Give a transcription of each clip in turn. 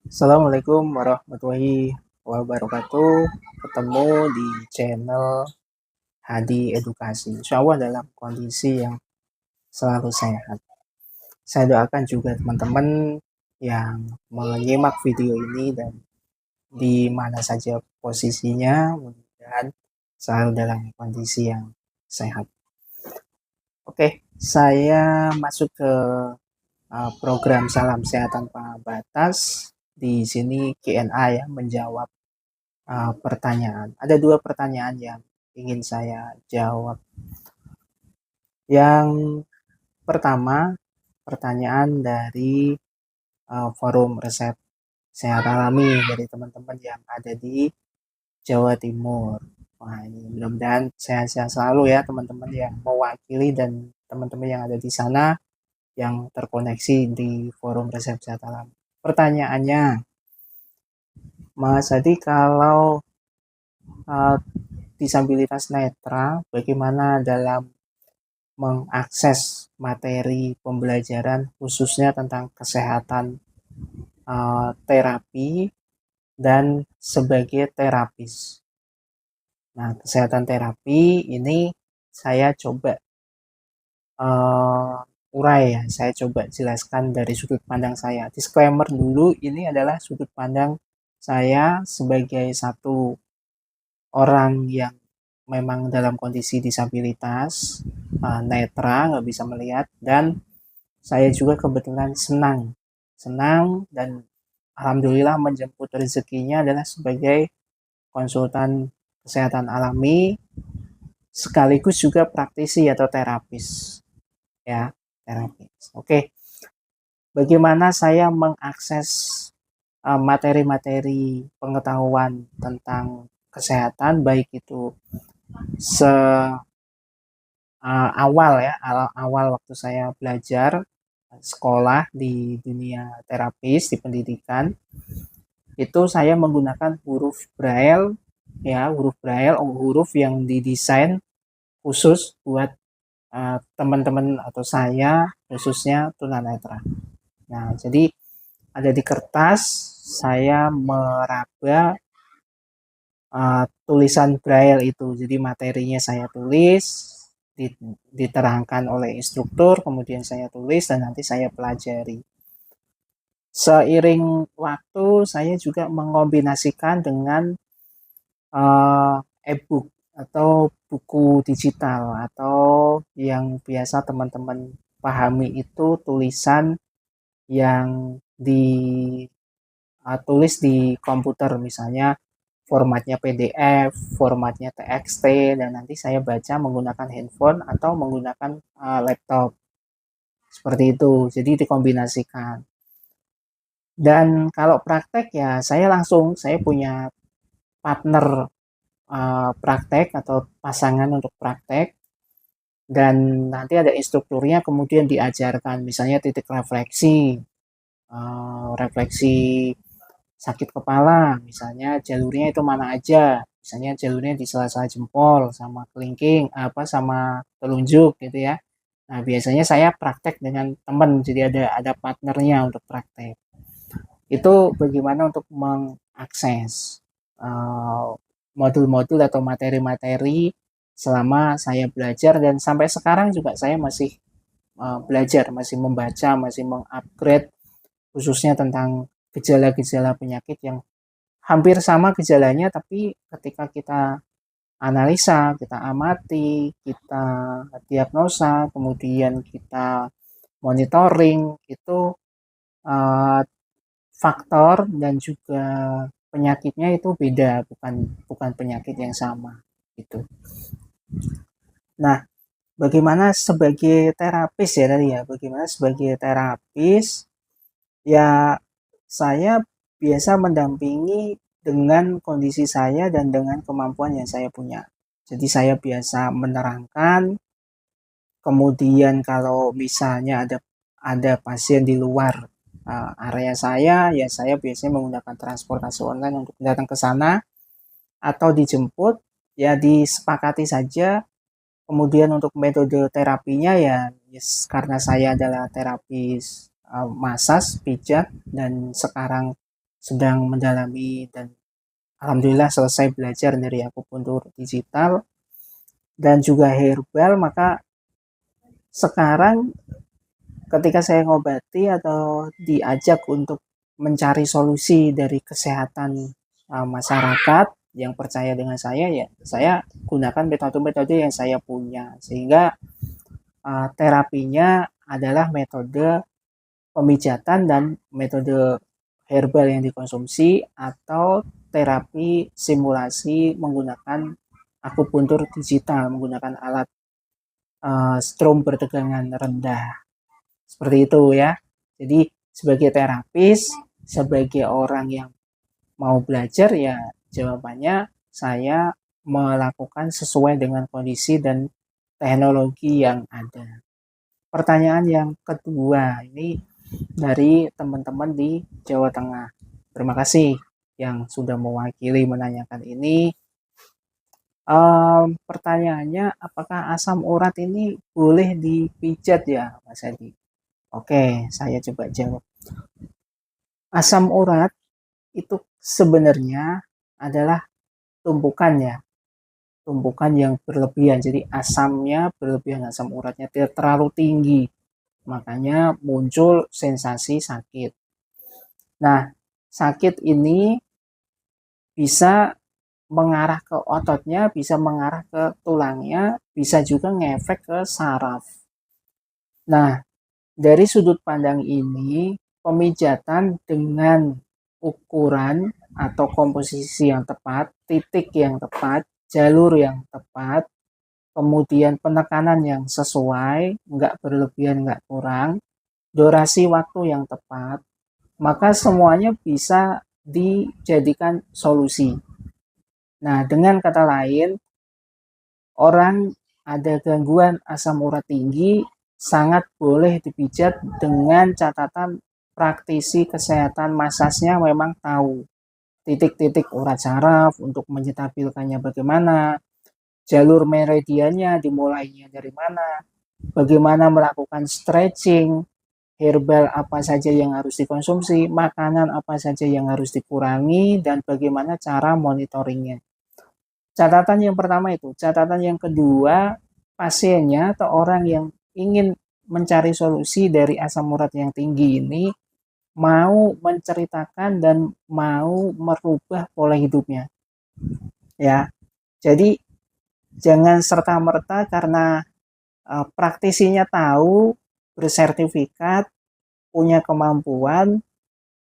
Assalamualaikum warahmatullahi wabarakatuh. Ketemu di channel Hadi Edukasi. Insya Allah dalam kondisi yang selalu sehat. Saya doakan juga teman-teman yang menyimak video ini dan di mana saja posisinya, mudah-mudahan selalu dalam kondisi yang sehat. Oke, saya masuk ke program Salam Sehat Tanpa Batas. Di sini Q&A ya, menjawab pertanyaan. Ada dua pertanyaan yang ingin saya jawab. Yang pertama, pertanyaan dari forum resep sehat alami dari teman-teman yang ada di Jawa Timur. Wah, ini mudah-mudahan sehat-sehat selalu ya teman-teman yang mewakili dan teman-teman yang ada di sana yang terkoneksi di forum resep sehat alami. Pertanyaannya, Mas Hadi, kalau uh, disabilitas netra, bagaimana dalam mengakses materi pembelajaran khususnya tentang kesehatan terapi dan sebagai terapis. Nah, kesehatan terapi ini saya coba urai ya, saya coba jelaskan dari sudut pandang saya. Disclaimer dulu, ini adalah sudut pandang saya sebagai satu orang yang memang dalam kondisi disabilitas, netra, nggak bisa melihat, dan saya juga kebetulan senang dan alhamdulillah menjemput rezekinya adalah sebagai konsultan kesehatan alami sekaligus juga praktisi atau terapis ya, terapis. Oke, bagaimana saya mengakses materi-materi pengetahuan tentang kesehatan baik itu se awal ya, awal waktu saya belajar sekolah di dunia terapis di pendidikan, itu saya menggunakan huruf braille ya, huruf yang didesain khusus buat teman-teman atau saya khususnya tunanetra. Nah, jadi ada di kertas saya meraba tulisan braille itu. Jadi materinya saya tulis, diterangkan oleh instruktur, kemudian saya tulis dan nanti saya pelajari. Seiring waktu saya juga mengombinasikan dengan e-book atau buku digital atau yang biasa teman-teman pahami itu tulisan yang ditulis di komputer, misalnya formatnya PDF, formatnya TXT, dan nanti saya baca menggunakan handphone atau menggunakan laptop. Seperti itu, jadi dikombinasikan. Dan kalau praktek ya saya punya partner praktek atau pasangan untuk praktek, dan nanti ada instrukturnya kemudian diajarkan misalnya titik refleksi, refleksi sakit kepala, misalnya jalurnya itu mana aja, misalnya jalurnya di sela-sela jempol sama kelingking sama telunjuk gitu ya. Nah, biasanya saya praktek dengan teman, jadi ada partnernya untuk praktek. Itu bagaimana untuk mengakses modul-modul atau materi-materi selama saya belajar, dan sampai sekarang juga saya masih belajar, masih membaca, masih mengupgrade khususnya tentang gejala-gejala penyakit yang hampir sama gejalanya, tapi ketika kita analisa, kita amati, kita diagnosa, kemudian kita monitoring, itu uh, faktor dan juga penyakitnya itu beda, bukan penyakit yang sama gitu. Nah, bagaimana sebagai terapis ya tadi ya, bagaimana sebagai terapis ya, saya biasa mendampingi dengan kondisi saya dan dengan kemampuan yang saya punya. Jadi saya biasa menerangkan, kemudian kalau misalnya ada pasien di luar area saya, ya saya biasanya menggunakan transportasi online untuk datang ke sana atau dijemput, ya disepakati saja. Kemudian untuk metode terapinya ya, yes, karena saya adalah terapis massage, pijat, dan sekarang sedang mendalami dan alhamdulillah selesai belajar dari akupuntur digital dan juga herbal. Maka sekarang ketika saya ngobati atau diajak untuk mencari solusi dari kesehatan masyarakat yang percaya dengan saya, ya saya gunakan metode-metode yang saya punya, sehingga terapinya adalah metode pemijatan dan metode herbal yang dikonsumsi atau terapi simulasi menggunakan akupuntur digital menggunakan alat strom bertegangan rendah. Seperti itu ya. Jadi sebagai terapis, sebagai orang yang mau belajar, ya jawabannya saya melakukan sesuai dengan kondisi dan teknologi yang ada. Pertanyaan yang kedua ini dari teman-teman di Jawa Tengah. Terima kasih yang sudah mewakili menanyakan ini. Pertanyaannya, apakah asam urat ini boleh dipijat ya, Mas Adi? Oke, saya coba jawab. Asam urat itu sebenarnya adalah tumpukannya, tumpukan yang berlebihan. Jadi asamnya berlebihan, asam uratnya tidak terlalu tinggi. Makanya muncul sensasi sakit. Nah, sakit ini bisa mengarah ke ototnya, bisa mengarah ke tulangnya, bisa juga ngefek ke saraf. Nah, dari sudut pandang ini, pemijatan dengan ukuran atau komposisi yang tepat, titik yang tepat, jalur yang tepat, kemudian penekanan yang sesuai, nggak berlebihan, nggak kurang, durasi waktu yang tepat, maka semuanya bisa dijadikan solusi. Nah, dengan kata lain, orang ada gangguan asam urat tinggi sangat boleh dipijat dengan catatan praktisi kesehatan masasnya memang tahu titik-titik urat saraf untuk menstabilkannya bagaimana, jalur meridiannya dimulainya dari mana, bagaimana melakukan stretching, herbal apa saja yang harus dikonsumsi, makanan apa saja yang harus dikurangi, dan bagaimana cara monitoringnya. Catatan yang pertama itu. Catatan yang kedua, pasiennya atau orang yang ingin mencari solusi dari asam urat yang tinggi ini mau menceritakan dan mau merubah pola hidupnya. Ya. Jadi jangan serta-merta karena praktisinya tahu, bersertifikat, punya kemampuan,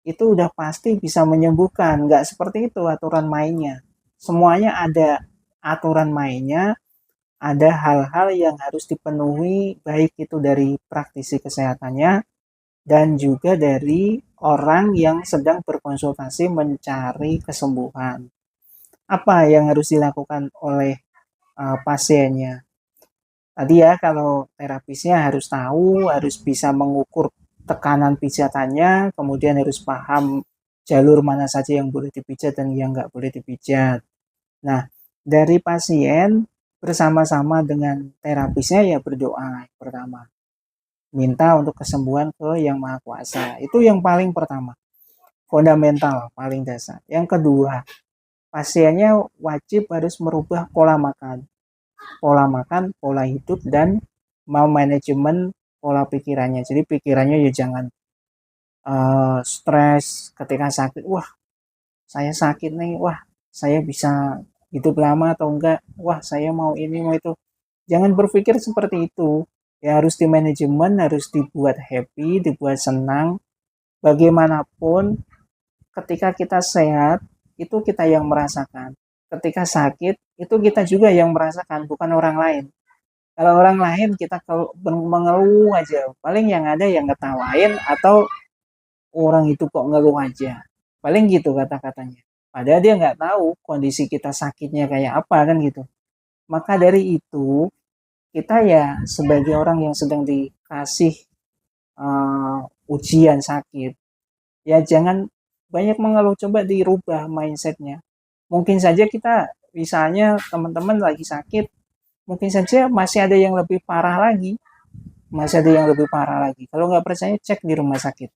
itu udah pasti bisa menyembuhkan. Nggak seperti itu aturan mainnya. Semuanya ada aturan mainnya, ada hal-hal yang harus dipenuhi, baik itu dari praktisi kesehatannya dan juga dari orang yang sedang berkonsultasi mencari kesembuhan. Apa yang harus dilakukan oleh pasiennya? Tadi ya, kalau terapisnya harus tahu, harus bisa mengukur tekanan pijatannya, kemudian harus paham jalur mana saja yang boleh dipijat dan yang nggak boleh dipijat. Nah, dari pasien bersama-sama dengan terapisnya ya berdoa pertama. Minta untuk kesembuhan ke Yang Maha Kuasa. Itu yang paling pertama. Fundamental, paling dasar. Yang kedua, pasiennya wajib harus merubah pola makan. Pola makan, pola hidup, dan mau manajemen pola pikirannya. Jadi pikirannya ya jangan stres ketika sakit. Wah, saya sakit nih. Wah, saya bisa hidup lama atau enggak. Wah, saya mau ini, mau itu. Jangan berpikir seperti itu. Ya harus di manajemen, harus dibuat happy, dibuat senang. Bagaimanapun, ketika kita sehat, itu kita yang merasakan. Ketika sakit, itu kita juga yang merasakan, bukan orang lain. Kalau orang lain kita mengeluh aja, paling yang ada yang ngetawain atau orang itu kok ngeluh aja. Paling gitu kata-katanya. Padahal dia nggak tahu kondisi kita sakitnya kayak apa kan gitu. Maka dari itu, kita ya sebagai orang yang sedang dikasih ujian sakit, ya jangan banyak mengeluh, coba dirubah mindsetnya. Mungkin saja kita, misalnya teman-teman lagi sakit, mungkin saja masih ada yang lebih parah lagi. Masih ada yang lebih parah lagi. Kalau nggak percaya, cek di rumah sakit.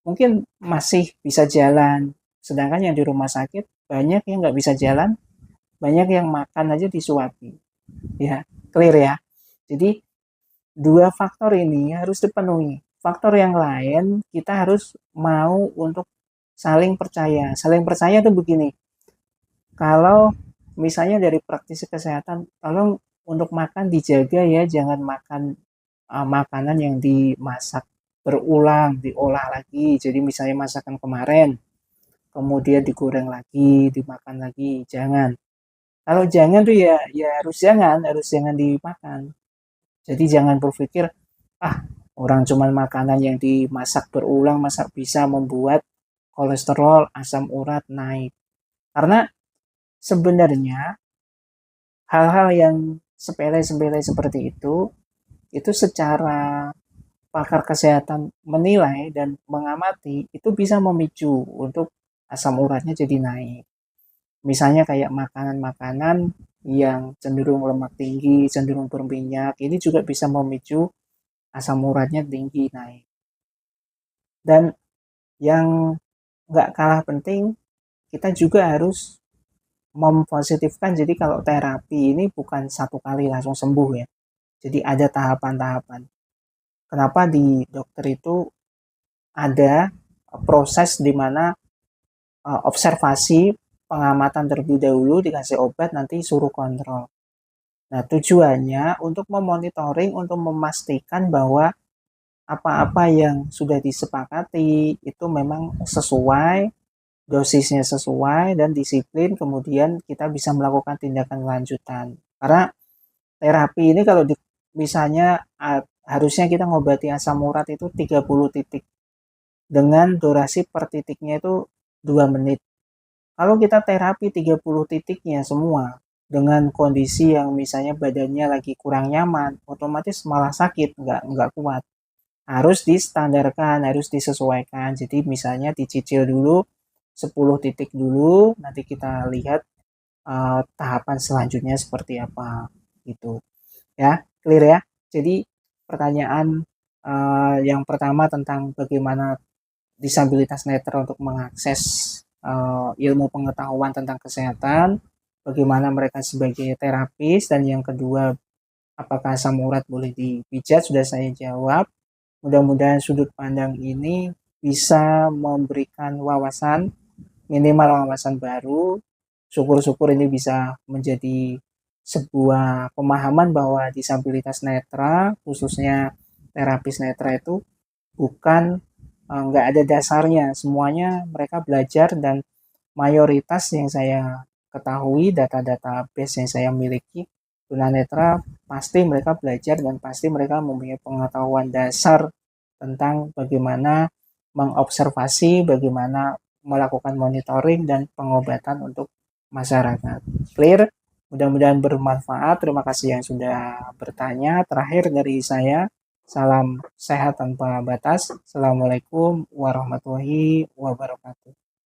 Mungkin masih bisa jalan, Sedangkan yang di rumah sakit banyak yang nggak bisa jalan, banyak yang makan aja disuapi. Ya, clear ya. Jadi dua faktor ini harus dipenuhi. Faktor yang lain kita harus mau untuk saling percaya. Saling percaya itu begini. Kalau misalnya dari praktisi kesehatan, tolong untuk makan dijaga ya, jangan makan makanan yang dimasak berulang, diolah lagi. Jadi misalnya masakan kemarin, kemudian digoreng lagi, dimakan lagi, jangan. Kalau jangan tuh ya harus jangan dimakan. Jadi jangan berpikir, ah orang cuman makanan yang dimasak berulang masa bisa membuat kolesterol, asam urat naik. Karena sebenarnya hal-hal yang sepele-sepele seperti itu secara pakar kesehatan menilai dan mengamati itu bisa memicu untuk asam uratnya jadi naik. Misalnya kayak makanan-makanan yang cenderung lemak tinggi, cenderung berminyak, ini juga bisa memicu asam uratnya tinggi naik. Dan yang nggak kalah penting, kita juga harus mempositifkan. Jadi kalau terapi ini bukan satu kali langsung sembuh ya. Jadi ada tahapan-tahapan. Kenapa di dokter itu ada proses di mana observasi, pengamatan terlebih dahulu, dikasih obat, nanti suruh kontrol. Nah, tujuannya untuk memonitoring, untuk memastikan bahwa apa-apa yang sudah disepakati itu memang sesuai, dosisnya sesuai, dan disiplin, kemudian kita bisa melakukan tindakan lanjutan. Karena terapi ini kalau misalnya harusnya kita ngobati asam urat itu 30 titik. Dengan durasi per titiknya itu 2 menit. Kalau kita terapi 30 titiknya semua dengan kondisi yang misalnya badannya lagi kurang nyaman, otomatis malah sakit, nggak kuat. Harus distandarkan, harus disesuaikan. Jadi misalnya dicicil dulu 10 titik dulu, nanti kita lihat tahapan selanjutnya seperti apa gitu. Ya, clear ya. Jadi pertanyaan yang pertama tentang bagaimana disabilitas netra untuk mengakses ilmu pengetahuan tentang kesehatan, bagaimana mereka sebagai terapis, dan yang kedua apakah asam urat boleh dipijat, sudah saya jawab. Mudah-mudahan sudut pandang ini bisa memberikan wawasan, minimal wawasan baru. Syukur-syukur ini bisa menjadi sebuah pemahaman bahwa disabilitas netra, khususnya terapis netra itu bukan nggak ada dasarnya. Semuanya mereka belajar, dan mayoritas yang saya ketahui, data-data base yang saya miliki, tunanetra pasti mereka belajar dan pasti mereka mempunyai pengetahuan dasar tentang bagaimana mengobservasi, bagaimana melakukan monitoring dan pengobatan untuk masyarakat. Clear? Mudah-mudahan bermanfaat. Terima kasih yang sudah bertanya. Terakhir dari saya, salam sehat tanpa batas. Assalamualaikum warahmatullahi wabarakatuh.